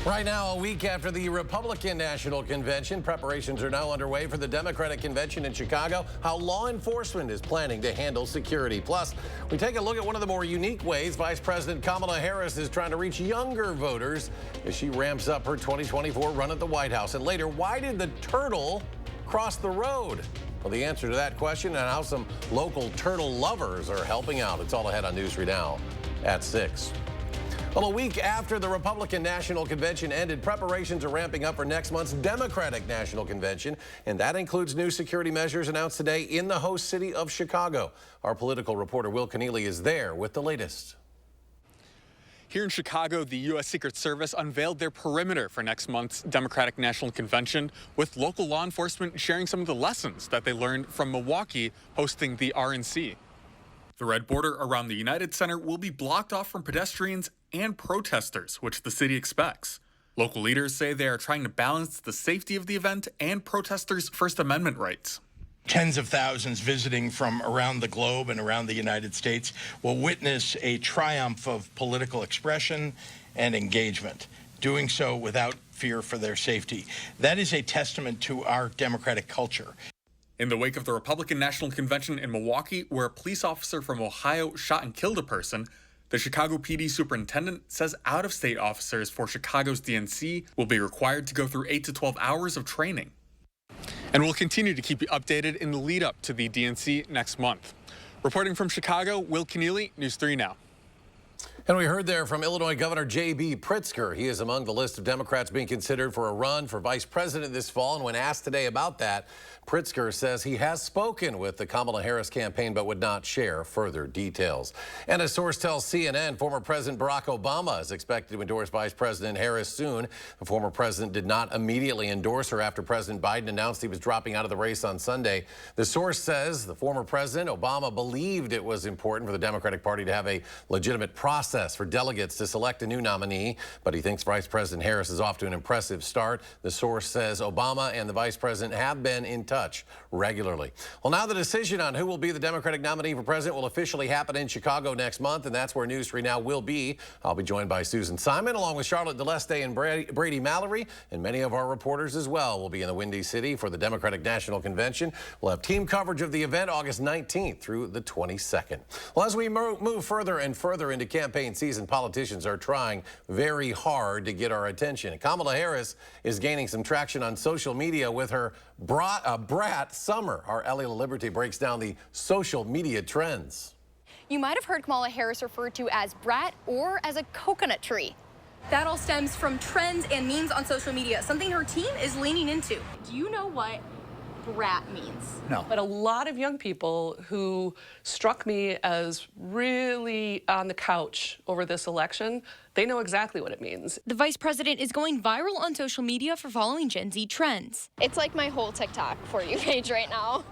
Right now, a week after the Republican National Convention, preparations are now underway for the Democratic Convention in Chicago. How law enforcement is planning to handle security. Plus, we take a look at one of the more unique ways Vice President Kamala Harris is trying to reach younger voters as she ramps up her 2024 run at the White House. And later, why did the turtle cross the road? Well, the answer to that question and how some local turtle lovers are helping out. It's all ahead on News 3 Now at 6. Well, a week after the Republican National Convention ended, preparations are ramping up for next month's Democratic National Convention, and that includes new security measures announced today in the host city of Chicago. Our political reporter Will Keneally is there with the latest. Here in Chicago, the U.S. Secret Service unveiled their perimeter for next month's Democratic National Convention, with local law enforcement sharing some of the lessons that they learned from Milwaukee hosting the RNC. The red border around the United Center will be blocked off from pedestrians and protesters, which the city expects. Local leaders say they are trying to balance the safety of the event and protesters' First Amendment rights. Tens of thousands visiting from around the globe and around the United States will witness a triumph of political expression and engagement, doing so without fear for their safety. That is a testament to our democratic culture. In the wake of the Republican National Convention in Milwaukee, where a police officer from Ohio shot and killed a person, the Chicago PD superintendent says out-of-state officers for Chicago's DNC will be required to go through 8 to 12 hours of training. And we'll continue to keep you updated in the lead up to the DNC next month. Reporting from Chicago, Will Keneally, News 3 Now. And we heard there from Illinois Governor J.B. Pritzker. He is among the list of Democrats being considered for a run for vice president this fall. And when asked today about that, Pritzker says he has spoken with the Kamala Harris campaign but would not share further details. And a source tells CNN former President Barack Obama is expected to endorse Vice President Harris soon. The former president did not immediately endorse her after President Biden announced he was dropping out of the race on Sunday. The source says the former president, Obama, believed it was important for the Democratic Party to have a legitimate process for delegates to select a new nominee, but he thinks Vice President Harris is off to an impressive start. The source says Obama and the vice president have been in touch regularly. Well, now the decision on who will be the Democratic nominee for president will officially happen in Chicago next month, and that's where News 3 Now will be. I'll be joined by Susan Simon, along with Charlotte DeLeste and Brady Mallory, and many of our reporters as well will be in the Windy City for the Democratic National Convention. We'll have team coverage of the event August 19th through the 22nd. Well, as we move further and further into campaign season, politicians are trying very hard to get our attention. Kamala Harris is gaining some traction on social media with her brat summer. Our Ellie LaLiberty breaks down the social media trends. You might have heard Kamala Harris referred to as brat or as a coconut tree. That all stems from trends and memes on social media, something her team is leaning into. Do you know what brat means? No. But a lot of young people who struck me as really on the couch over this election, they know exactly what it means. The vice president is going viral on social media for following Gen Z trends. It's like my whole TikTok For You page right now.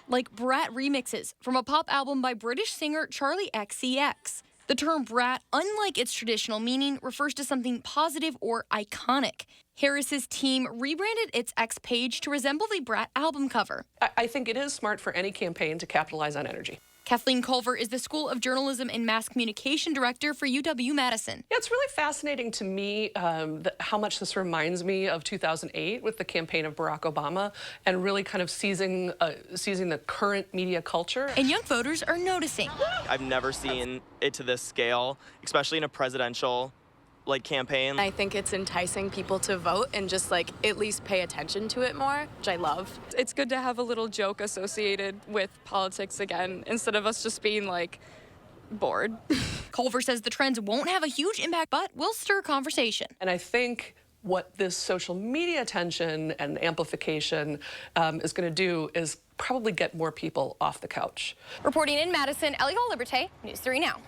Like brat remixes from a pop album by British singer Charlie XCX. The term brat, unlike its traditional meaning, refers to something positive or iconic. Harris's team rebranded its X page to resemble the Brat album cover. I think it is smart for any campaign to capitalize on energy. Kathleen Culver is the School of Journalism and Mass Communication Director for UW-Madison. Yeah, it's really fascinating to me how much this reminds me of 2008 with the campaign of Barack Obama and really kind of seizing the current media culture. And young voters are noticing. I've never seen it to this scale, especially in a presidential campaign. I think it's enticing people to vote and just at least pay attention to it more, which I love. It's good to have a little joke associated with politics again, instead of us just being bored. Culver says the trends won't have a huge impact, but will stir conversation. And I think what this social media attention and amplification is going to do is probably get more people off the couch. Reporting in Madison, Ellie LaLiberty, News 3 Now.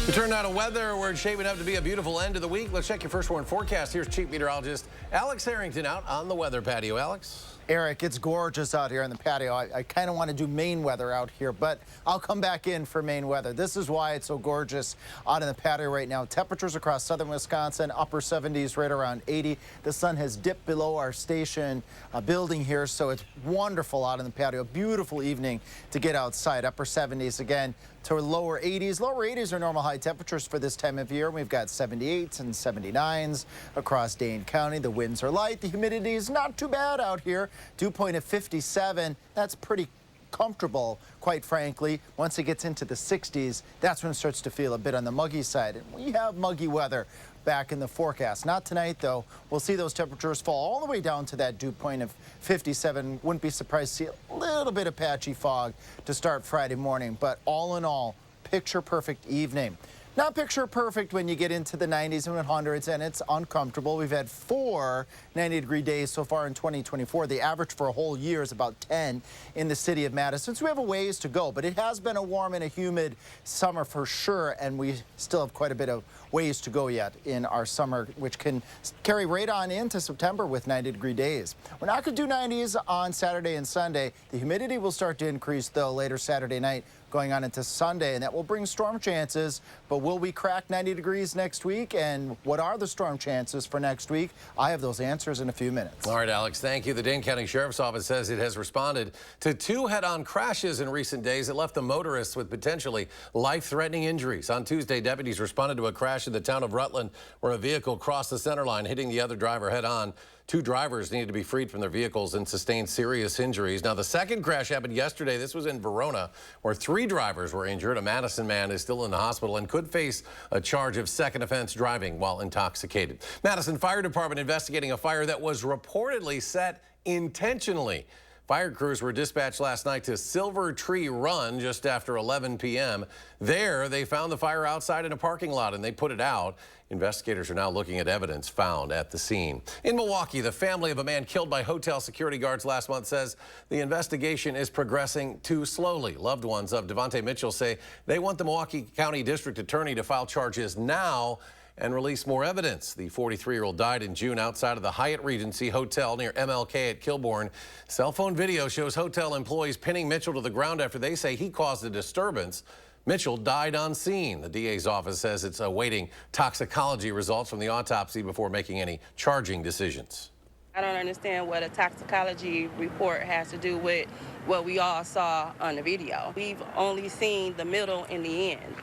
We turn now to weather. We're shaping up to be a beautiful end of the week. Let's check your first warning forecast. Here's Chief Meteorologist Alex Harrington out on the weather patio. Alex? Eric, it's gorgeous out here on the patio. I kind of want to do Maine weather out here, but I'll come back in for Maine weather. This is why it's so gorgeous out in the patio right now. Temperatures across southern Wisconsin, upper 70s, right around 80. The sun has dipped below our station building here, so it's wonderful out in the patio. Beautiful evening to get outside, upper 70s again. to lower 80s. Lower 80s are normal high temperatures for this time of year. We've got 78s and 79s across Dane County. The winds are light. The humidity is not too bad out here. Dew point of 57. That's pretty comfortable, quite frankly. Once it gets into the 60s, that's when it starts to feel a bit on the muggy side. And we have muggy weather back in the forecast. Not tonight, though. We'll see those temperatures fall all the way down to that dew point of 57. Wouldn't be surprised to see a little bit of patchy fog to start Friday morning. But all in all, picture-perfect evening. Not picture perfect when you get into the 90s and 100s, and it's uncomfortable. We've had 4 90-degree days so far in 2024. The average for a whole year is about 10 in the city of Madison. So we have a ways to go, but it has been a warm and a humid summer for sure, and we still have quite a bit of ways to go yet in our summer, which can carry right on into September with 90-degree days. We're not going to do 90s on Saturday and Sunday. The humidity will start to increase, though, later Saturday night going on into Sunday, and that will bring storm chances. But will we crack 90 degrees next week? And what are the storm chances for next week? I have those answers in a few minutes. All right, Alex, thank you. The Dane County Sheriff's Office says it has responded to 2 head-on crashes in recent days that left the motorists with potentially life-threatening injuries. On Tuesday, deputies responded to a crash in the town of Rutland where a vehicle crossed the center line, hitting the other driver head-on. 2 drivers needed to be freed from their vehicles and sustained serious injuries. Now, the second crash happened yesterday. This was in Verona, where 3 drivers were injured. A Madison man is still in the hospital and could face a charge of second offense driving while intoxicated. Madison Fire Department investigating a fire that was reportedly set intentionally. Fire crews were dispatched last night to Silver Tree Run just after 11 p.m. There, they found the fire outside in a parking lot and they put it out. Investigators are now looking at evidence found at the scene. In Milwaukee, the family of a man killed by hotel security guards last month says the investigation is progressing too slowly. Loved ones of Devontae Mitchell say they want the Milwaukee County District Attorney to file charges now and release more evidence. The 43-year-old died in June outside of the Hyatt Regency Hotel near MLK at Kilbourne. Cell phone video shows hotel employees pinning Mitchell to the ground after they say he caused a disturbance. Mitchell died on scene. The DA's office says it's awaiting toxicology results from the autopsy before making any charging decisions. I don't understand what a toxicology report has to do with what we all saw on the video. We've only seen the middle and the end.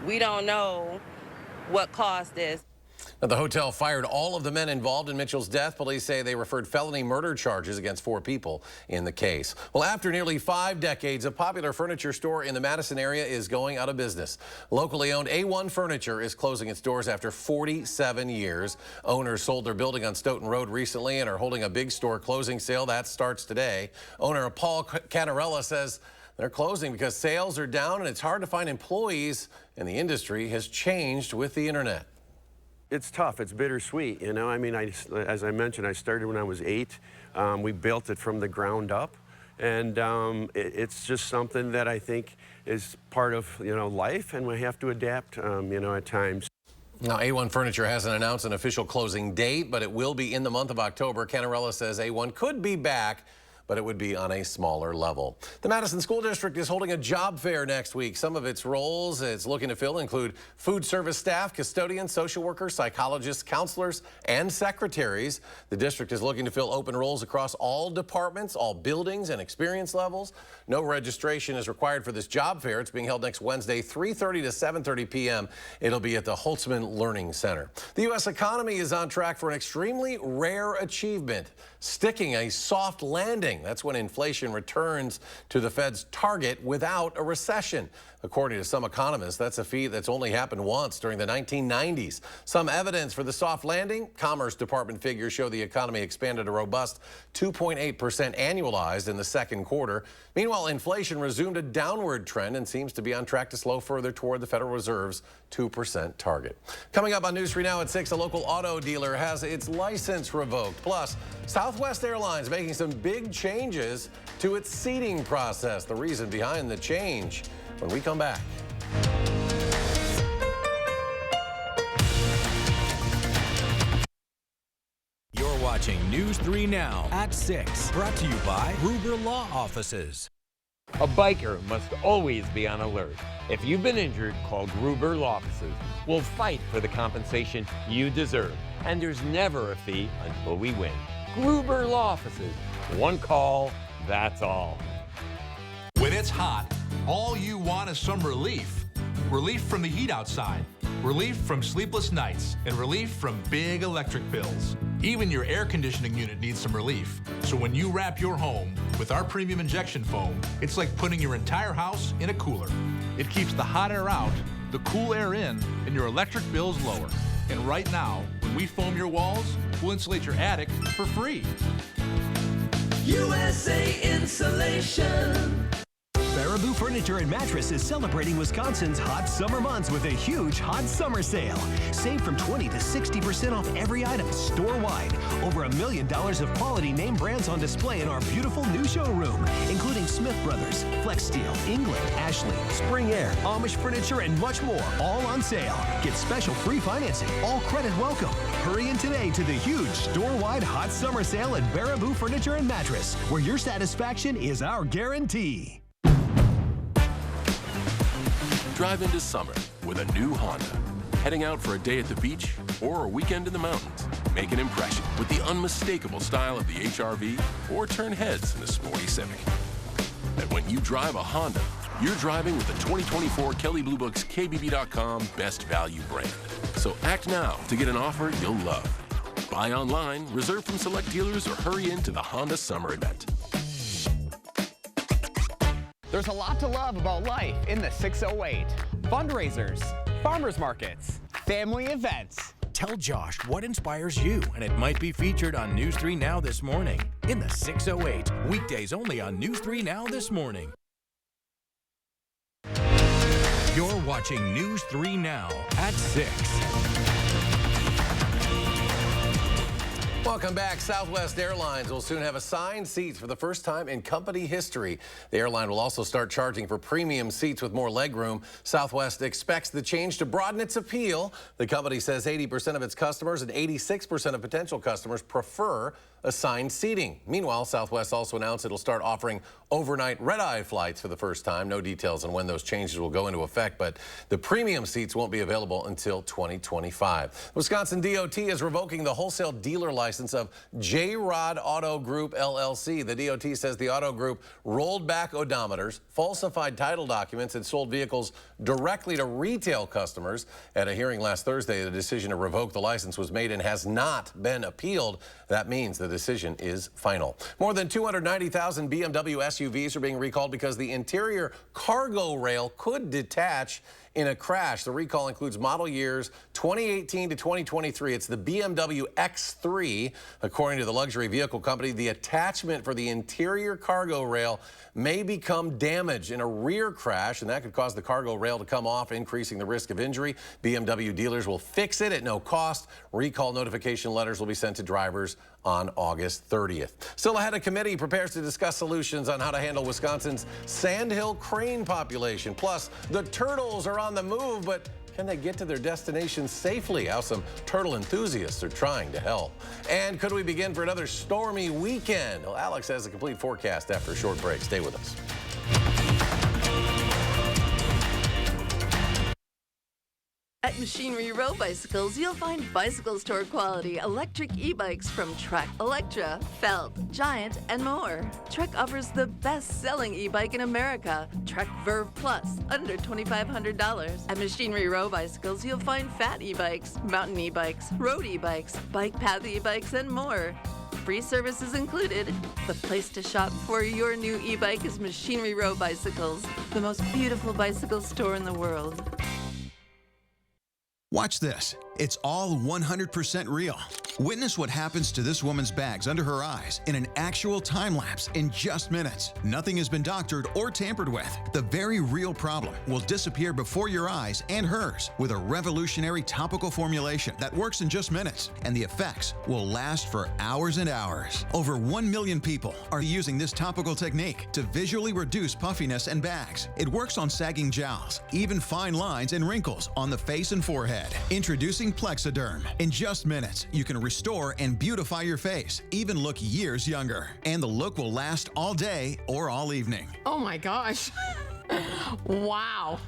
We don't know what caused this. Now, the hotel fired all of the men involved in Mitchell's death. Police say they referred felony murder charges against 4 people in the case. Well, after nearly 5 decades, a popular furniture store in the Madison area is going out of business. Locally owned A1 Furniture is closing its doors after 47 years. Owners sold their building on Stoughton Road recently and are holding a big store closing sale. That starts today. Owner Paul Canarella says they're closing because sales are down and it's hard to find employees, and the industry has changed with the internet. It's tough. It's bittersweet, you know. I mean, as I mentioned, I started when I was 8. We built it from the ground up, and it's just something that I think is part of, life, and we have to adapt, at times. Now, A1 Furniture hasn't announced an official closing date, but it will be in the month of October. Canarella says A1 could be back, but it would be on a smaller level. The Madison School District is holding a job fair next week. Some of its roles it's looking to fill include food service staff, custodians, social workers, psychologists, counselors, and secretaries. The district is looking to fill open roles across all departments, all buildings, and experience levels. No registration is required for this job fair. It's being held next Wednesday, 3:30 to 7:30 p.m. It'll be at the Holtzman Learning Center. The U.S. economy is on track for an extremely rare achievement, sticking a soft landing. That's when inflation returns to the Fed's target without a recession. According to some economists, that's a feat that's only happened once during the 1990s. Some evidence for the soft landing: Commerce Department figures show the economy expanded a robust 2.8% annualized in the second quarter. Meanwhile, inflation resumed a downward trend and seems to be on track to slow further toward the Federal Reserve's 2% target. Coming up on News 3 Now at 6, a local auto dealer has its license revoked. Plus, Southwest Airlines making some big changes to its seating process. The reason behind the change when we come back. You're watching News 3 Now at 6, brought to you by Gruber Law Offices. A biker must always be on alert. If you've been injured, call Gruber Law Offices. We'll fight for the compensation you deserve. And there's never a fee until we win. Gruber Law Offices. One call, that's all. When it's hot, all you want is some relief. Relief from the heat outside, relief from sleepless nights, and relief from big electric bills. Even your air conditioning unit needs some relief. So when you wrap your home with our premium injection foam, it's like putting your entire house in a cooler. It keeps the hot air out, the cool air in, and your electric bills lower. And right now, when we foam your walls, we'll insulate your attic for free. USA Insulation. Baraboo Furniture and Mattress is celebrating Wisconsin's hot summer months with a huge hot summer sale. Save from 20 to 60% off every item store-wide. Over $1 million of quality name brands on display in our beautiful new showroom, including Smith Brothers, Flex Steel, England, Ashley, Spring Air, Amish Furniture, and much more, all on sale. Get special free financing, all credit welcome. Hurry in today to the huge store-wide hot summer sale at Baraboo Furniture and Mattress, where your satisfaction is our guarantee. Drive into summer with a new Honda. Heading out for a day at the beach or a weekend in the mountains. Make an impression with the unmistakable style of the HR-V or turn heads in the sporty Civic. And when you drive a Honda, you're driving with the 2024 Kelley Blue Book's KBB.com Best Value brand. So act now to get an offer you'll love. Buy online, reserve from select dealers, or hurry into the Honda Summer Event. There's a lot to love about life in the 608. Fundraisers, farmers markets, family events. Tell Josh what inspires you, and it might be featured on News 3 Now this morning. In the 608, weekdays only on News 3 Now this morning. You're watching News 3 Now at 6. Welcome back. Southwest Airlines will soon have assigned seats for the first time in company history. The airline will also start charging for premium seats with more legroom. Southwest expects the change to broaden its appeal. The company says 80% of its customers and 86% of potential customers prefer assigned seating. Meanwhile, Southwest also announced it'll start offering overnight red-eye flights for the first time. No details on when those changes will go into effect, but the premium seats won't be available until 2025. Wisconsin DOT is revoking the wholesale dealer license of J-Rod Auto Group LLC. The DOT says the auto group rolled back odometers, falsified title documents, and sold vehicles directly to retail customers. At a hearing last Thursday, the decision to revoke the license was made and has not been appealed. That means the decision is final. More than 290,000 BMW SUVs are being recalled because the interior cargo rail could detach in a crash. The recall includes model years 2018 to 2023. It's the BMW X3. According to the luxury vehicle company, the attachment for the interior cargo rail may become damaged in a rear crash, and that could cause the cargo rail to come off, increasing the risk of injury. BMW dealers will fix it at no cost. Recall notification letters will be sent to drivers on August 30th. Still ahead, a committee prepares to discuss solutions on how to handle Wisconsin's sandhill crane population. Plus, the turtles are on the move, but can they get to their destination safely? How some turtle enthusiasts are trying to help. And could we begin for another stormy weekend? Well, Alex has a complete forecast after a short break. Stay with us. At Machinery Row Bicycles, you'll find bicycle store quality electric e-bikes from Trek, Electra, Felt, Giant, and more. Trek offers the best-selling e-bike in America, Trek Verve Plus, under $2,500. At Machinery Row Bicycles, you'll find fat e-bikes, mountain e-bikes, road e-bikes, bike path e-bikes, and more. Free services included. The place to shop for your new e-bike is Machinery Row Bicycles, the most beautiful bicycle store in the world. Watch this. It's all 100% real. Witness what happens to this woman's bags under her eyes in an actual time lapse in just minutes. Nothing has been doctored or tampered with. The very real problem will disappear before your eyes and hers with a revolutionary topical formulation that works in just minutes, and the effects will last for hours and hours. Over 1 million people are using this topical technique to visually reduce puffiness and bags. It works on sagging jowls, even fine lines and wrinkles on the face and forehead. Introducing Plexiderm. In just minutes, you can restore and beautify your face, even look years younger. And the look will last all day or all evening. Oh my gosh. Wow.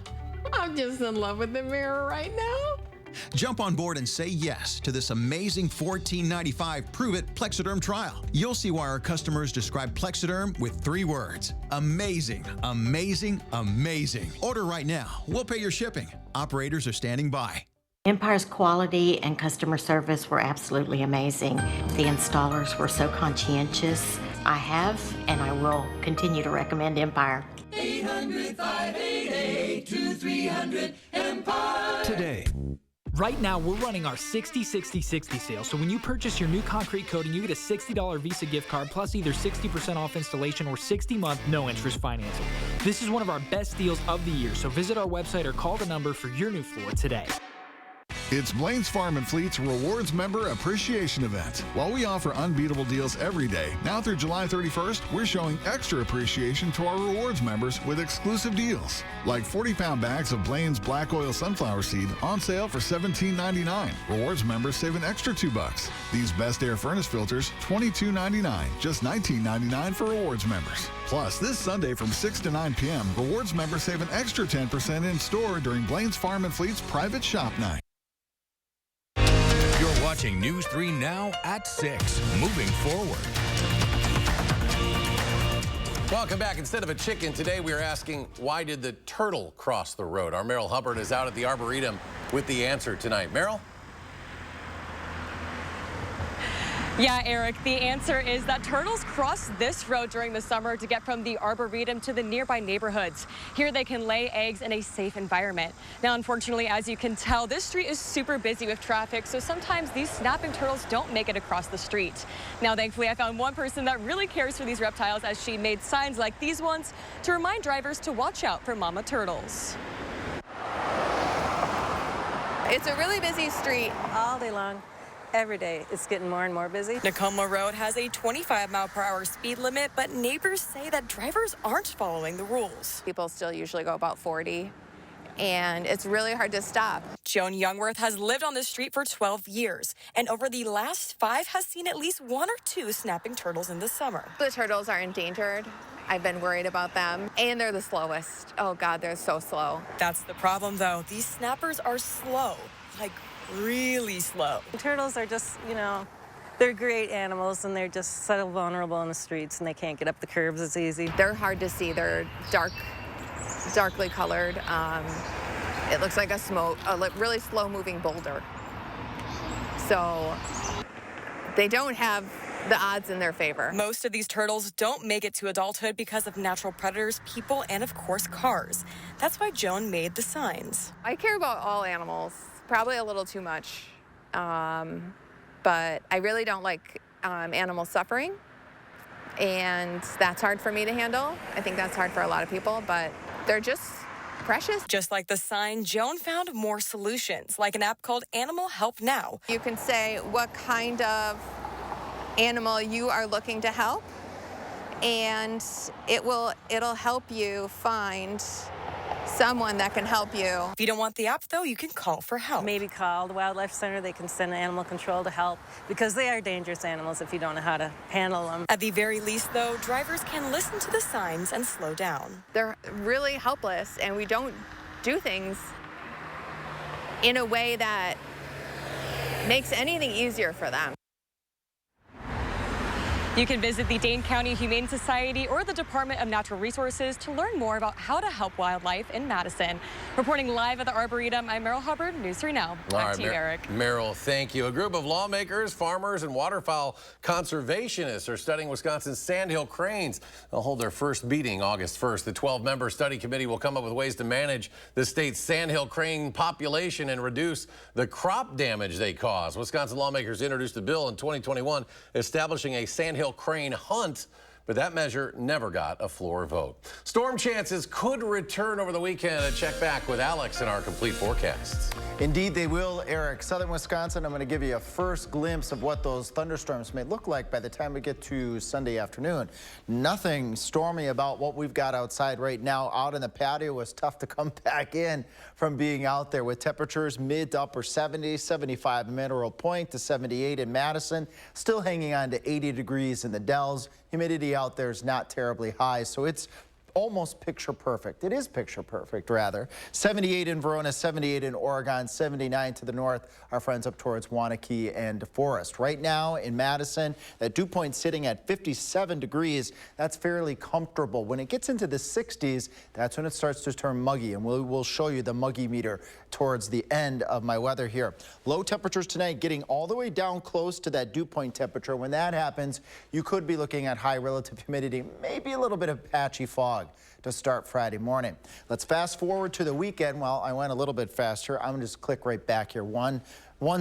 I'm just in love with the mirror right now. Jump on board and say yes to this amazing $14.95 Prove It Plexiderm trial. You'll see why our customers describe Plexiderm with 3 words. Amazing, amazing, amazing. Order right now. We'll pay your shipping. Operators are standing by. Empire's quality and customer service were absolutely amazing. The installers were so conscientious. I have and I will continue to recommend Empire. 800-588-2300 Empire. Today. Right now, we're running our 60-60-60 sale. So when you purchase your new concrete coating, you get a $60 Visa gift card plus either 60% off installation or 60-month no-interest financing. This is one of our best deals of the year. So visit our website or call the number for your new floor today. It's Blaine's Farm and Fleet's Rewards Member Appreciation Event. While we offer unbeatable deals every day, now through July 31st, we're showing extra appreciation to our rewards members with exclusive deals. Like 40-pound bags of Blaine's Black Oil Sunflower Seed on sale for $17.99. Rewards members save an extra $2. These Best Air Furnace Filters, $22.99. Just $19.99 for rewards members. Plus, this Sunday from 6 to 9 p.m., rewards members save an extra 10% in store during Blaine's Farm and Fleet's private shop night. You're watching News 3 Now at 6. Moving forward. Welcome back. Instead of a chicken, today we are asking, why did the turtle cross the road? Our Merrill Hubbard is out at the Arboretum with the answer tonight. Merrill? Yeah, Eric, the answer is that turtles cross this road during the summer to get from the Arboretum to the nearby neighborhoods. Here they can lay eggs in a safe environment. Now, unfortunately, as you can tell, this street is super busy with traffic, so sometimes these snapping turtles don't make it across the street. Now, thankfully, I found one person that really cares for these reptiles as she made signs like these ones to remind drivers to watch out for mama turtles. It's a really busy street all day long. Every day, it's getting more and more busy. Nakoma Road has a 25-mile-per-hour speed limit, but neighbors say that drivers aren't following the rules. People still usually go about 40, and it's really hard to stop. Joan Youngworth has lived on this street for 12 years, and over the last 5 has seen at least 1 or 2 snapping turtles in the summer. The turtles are endangered. I've been worried about them, and they're the slowest. Oh, God, they're so slow. That's the problem, though. These snappers are slow, like really slow. Turtles are just, they're great animals, and they're just so vulnerable in the streets, and they can't get up the curbs as easy. They're hard to see. They're darkly colored. It looks like a really slow-moving boulder. So they don't have the odds in their favor. Most of these turtles don't make it to adulthood because of natural predators, people, and of course cars. That's why Joan made the signs. I care about all animals, probably a little too much, but I really don't like animals suffering, and that's hard for me to handle. I think that's hard for a lot of people, but they're just precious. Just like the sign, Joan found more solutions, like an app called Animal Help Now. You can say what kind of animal you are looking to help, and it'll help you find someone that can help you. If you don't want the app, though, you can call for help. Maybe call the wildlife center. They can send animal control to help, because they are dangerous animals if you don't know how to handle them. At the very least, though, drivers can listen to the signs and slow down. They're really helpless, and we don't do things in a way that makes anything easier for them. You can visit the Dane County Humane Society or the Department of Natural Resources to learn more about how to help wildlife in Madison. Reporting live at the Arboretum, I'm Merrill Hubbard, News 3 Now. Back to you, Eric. Merrill, thank you. A group of lawmakers, farmers, and waterfowl conservationists are studying Wisconsin's sandhill cranes. They'll hold their first meeting August 1st. The 12-member study committee will come up with ways to manage the state's sandhill crane population and reduce the crop damage they cause. Wisconsin lawmakers introduced a bill in 2021 establishing a sandhill crane hunt, but that measure never got a floor vote. Storm chances could return over the weekend. Check back with Alex in our complete forecasts. Indeed, they will, Eric. Southern Wisconsin, I'm going to give you a first glimpse of what those thunderstorms may look like by the time we get to Sunday afternoon. Nothing stormy about what we've got outside right now. Out in the patio, it was tough to come back in from being out there with temperatures mid to upper 70s, 75 in Mineral Point to 78 in Madison. Still hanging on to 80 degrees in the Dells. Humidity out there is not terribly high, so it's almost picture perfect. It is picture perfect, rather. 78 in Verona, 78 in Oregon, 79 to the north. Our friends up towards Waunakee and DeForest. Right now in Madison, that dew point sitting at 57 degrees. That's fairly comfortable. When it gets into the 60s, that's when it starts to turn muggy, and we'll show you the muggy meter towards the end of my weather here. Low temperatures tonight getting all the way down close to that dew point temperature. When that happens, you could be looking at high relative humidity, maybe a little bit of patchy fog to start Friday morning. Let's fast forward to the weekend. Well, I went a little bit faster. I'm going to just click right back here. One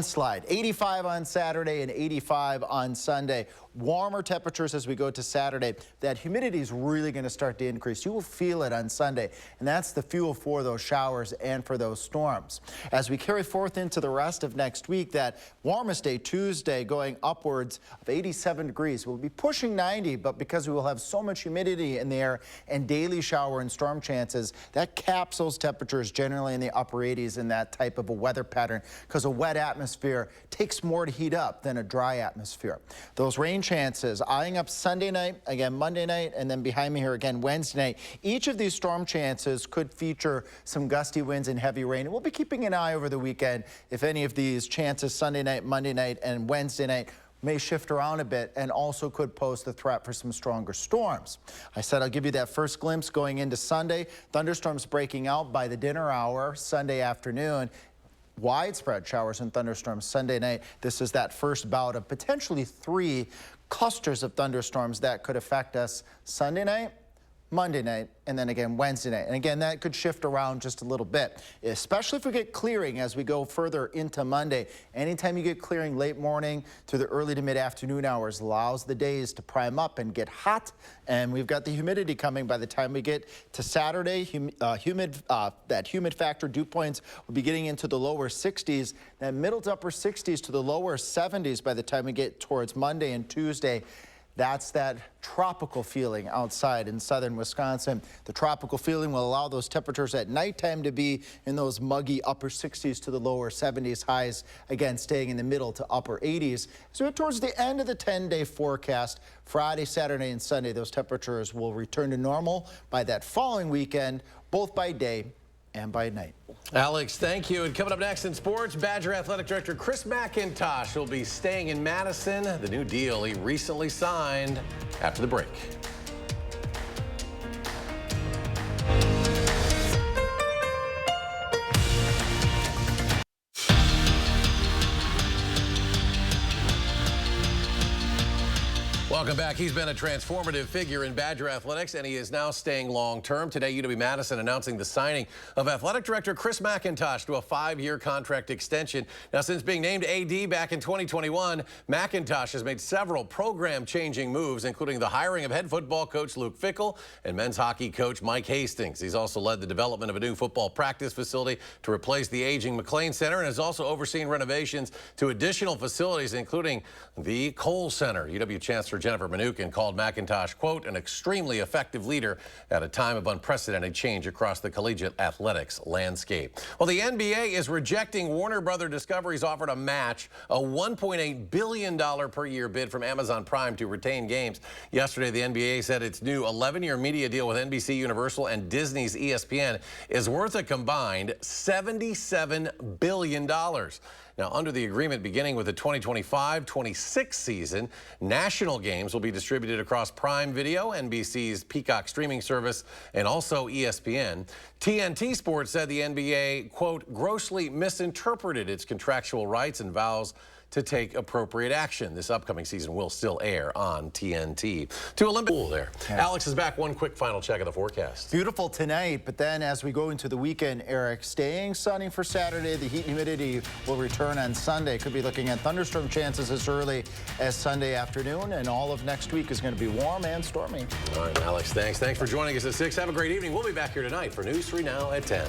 slide. 85 on Saturday and 85 on Sunday. Warmer temperatures as we go to Saturday. That humidity is really going to start to increase. You will feel it on Sunday, and that's the fuel for those showers and for those storms. As we carry forth into the rest of next week, that warmest day, Tuesday, going upwards of 87 degrees. We'll be pushing 90, but because we will have so much humidity in the air and daily shower and storm chances, that caps those temperatures generally in the upper 80s in that type of a weather pattern, because a wet atmosphere takes more to heat up than a dry atmosphere. Those rain chances eyeing up Sunday night, again Monday night, and then behind me here again Wednesday night. Each of these storm chances could feature some gusty winds and heavy rain. And we'll be keeping an eye over the weekend if any of these chances Sunday night, Monday night, and Wednesday night may shift around a bit and also could pose the threat for some stronger storms. I said I'll give you that first glimpse going into Sunday. Thunderstorms breaking out by the dinner hour Sunday afternoon. Widespread showers and thunderstorms Sunday night. This is that first bout of potentially 3 clusters of thunderstorms that could affect us Sunday night, Monday night, and then again Wednesday night. And again, that could shift around just a little bit, especially if we get clearing as we go further into Monday. Anytime you get clearing late morning to the early to mid-afternoon hours allows the days to prime up and get hot. And we've got the humidity coming by the time we get to Saturday. That humid factor dew points will be getting into the lower 60s, then middle to upper 60s to the lower 70s by the time we get towards Monday and Tuesday. That's that tropical feeling outside in southern Wisconsin. The tropical feeling will allow those temperatures at nighttime to be in those muggy upper 60s to the lower 70s. Highs, again, staying in the middle to upper 80s. So towards the end of the 10-day forecast, Friday, Saturday, and Sunday, those temperatures will return to normal by that following weekend, both by day and by night. Alex, thank you. And coming up next in sports, Badger Athletic Director Chris McIntosh will be staying in Madison. The new deal he recently signed after the break. Welcome back. He's been a transformative figure in Badger athletics, and he is now staying long-term. Today, UW-Madison announcing the signing of Athletic Director Chris McIntosh to a 5-year contract extension. Now, since being named AD back in 2021, McIntosh has made several program-changing moves, including the hiring of head football coach Luke Fickell and men's hockey coach Mike Hastings. He's also led the development of a new football practice facility to replace the aging McLean Center, and has also overseen renovations to additional facilities, including the Cole Center. UW Chancellor Jennifer Mnuchin called McIntosh, quote, an extremely effective leader at a time of unprecedented change across the collegiate athletics landscape. Well, the NBA is rejecting Warner Brothers Discovery's offer to match a $1.8 billion per year bid from Amazon Prime to retain games. Yesterday, the NBA said its new 11-year media deal with NBC Universal and Disney's ESPN is worth a combined $77 billion. Now, under the agreement beginning with the 2025-26 season, national games will be distributed across Prime Video, NBC's Peacock streaming service, and also ESPN. TNT Sports said the NBA, quote, grossly misinterpreted its contractual rights and vows to take appropriate action. This upcoming season will still air on TNT. To Olympic pool there. Yeah. Alex is back. One quick final check of the forecast. Beautiful tonight, but then as we go into the weekend, Eric, staying sunny for Saturday. The heat and humidity will return on Sunday. Could be looking at thunderstorm chances as early as Sunday afternoon, and all of next week is going to be warm and stormy. All right, Alex, thanks. Thanks for joining us at 6. Have a great evening. We'll be back here tonight for News 3 Now at 10.